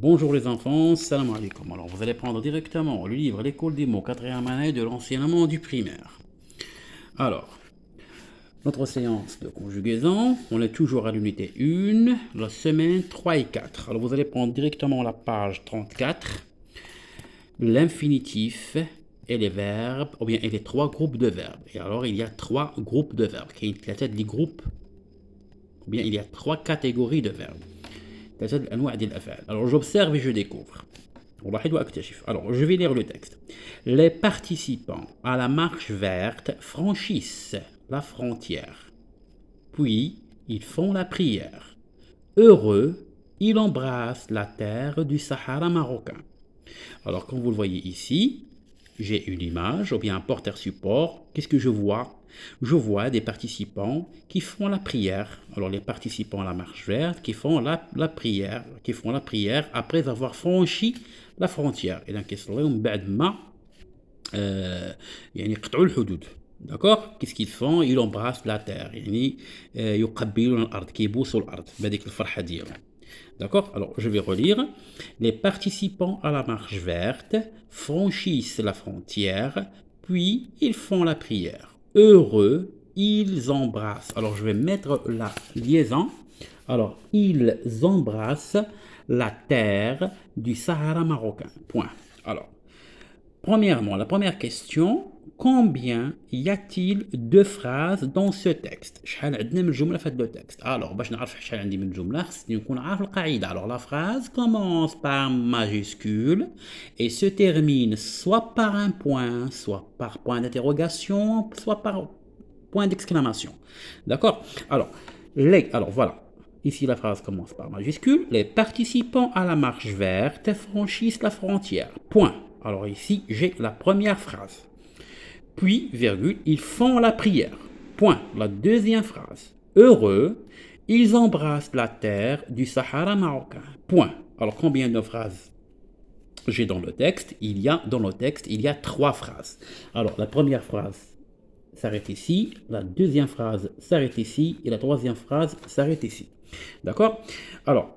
Bonjour les enfants, salam alaikum. Alors vous allez prendre directement le livre L'école des mots, quatrième année de l'enseignement du primaire. Alors, notre séance de conjugaison, on est toujours à l'unité 1, la semaine 3 et 4. Alors vous allez prendre directement la page 34, l'infinitif et les verbes, ou bien et les trois groupes de verbes. Et alors il y a trois groupes de verbes, qui est la tête des groupes, ou bien il y a trois catégories de verbes. Alors j'observe et je découvre. Alors je vais lire le texte. Les participants à la marche verte franchissent la frontière. Puis ils font la prière. Heureux, ils embrassent la terre du Sahara marocain. Alors comme vous le voyez ici, j'ai une image ou bien un porteur support. Qu'est-ce que je vois? Je vois des participants qui font la prière. Alors les participants à la marche verte qui font la prière après avoir franchi la frontière. Et donc يصلون بعد ما يعني يقطعوا الحدود. D'accord? Qu'est-ce qu'ils font? Ils embrassent la terre. يعني يقبلون الأرض كيبوسوا الأرض بهذيك الفرحة ديالهم. D'accord? Alors, je vais relire. Les participants à la marche verte franchissent la frontière, puis ils font la prière. Heureux, ils embrassent. Alors, je vais mettre la liaison. Alors, ils embrassent la terre du Sahara marocain. Point. Alors, premièrement, la première question, combien y a-t-il de phrases dans ce texte؟ شحال عندنا من جملة في هذا التكست؟ Alors, باش نعرف شحال عندي من جملة خصني نكون عارف القاعدة. Alors, la phrase commence par majuscule et se termine soit par un point, soit par point d'interrogation, soit par point d'exclamation. D'accord? Alors voilà. Ici, la phrase commence par majuscule. Les participants à la marche verte franchissent la frontière. Point. Alors ici, j'ai la première phrase. Puis, virgule, ils font la prière. Point. La deuxième phrase. Heureux, ils embrassent la terre du Sahara marocain. Point. Alors combien de phrases j'ai dans le texte? Dans le texte, il y a trois phrases. Alors la première phrase s'arrête ici, la deuxième phrase s'arrête ici et la troisième phrase s'arrête ici. D'accord? Alors,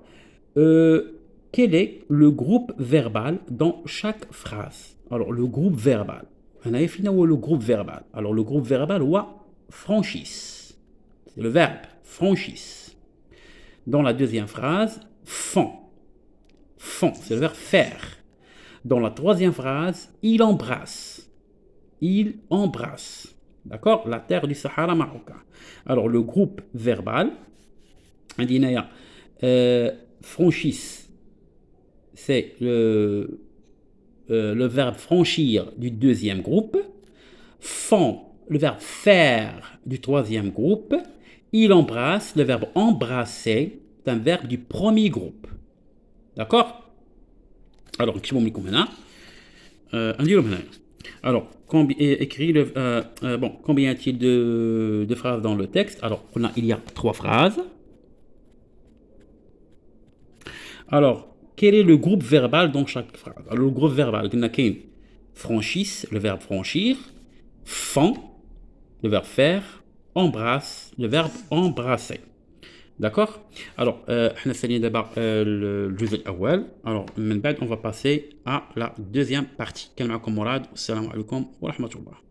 quel est le groupe verbal dans chaque phrase? Alors, le groupe verbal. On a fini le groupe verbal. Alors, le groupe verbal, franchisse. C'est le verbe, franchisse. Dans la deuxième phrase, font. Font, c'est le verbe faire. Dans la troisième phrase, il embrasse. Il embrasse. D'accord? La terre du Sahara marocain. Alors, le groupe verbal, عندنا franchisse, c'est le verbe franchir du deuxième groupe. Font, le verbe faire du troisième groupe. Il embrasse, le verbe embrasser, c'est un verbe du premier groupe. D'accord? Alors, نكتبهم لكم هنا. نديرهم هنا. Alors, écrit combien y a-t-il de phrases dans le texte? Alors, il y a trois phrases. Alors, quel est le groupe verbal dans chaque phrase? Alors, le groupe verbal, il y a franchisse, le verbe franchir, font, le verbe faire, embrasse, le verbe embrasser. D'accord? Alors, احنا سالينا دابا الجزء الأول. Alors, من بعد on va passer à la deuxième partie. كان معكم مراد والسلام عليكم ورحمة الله.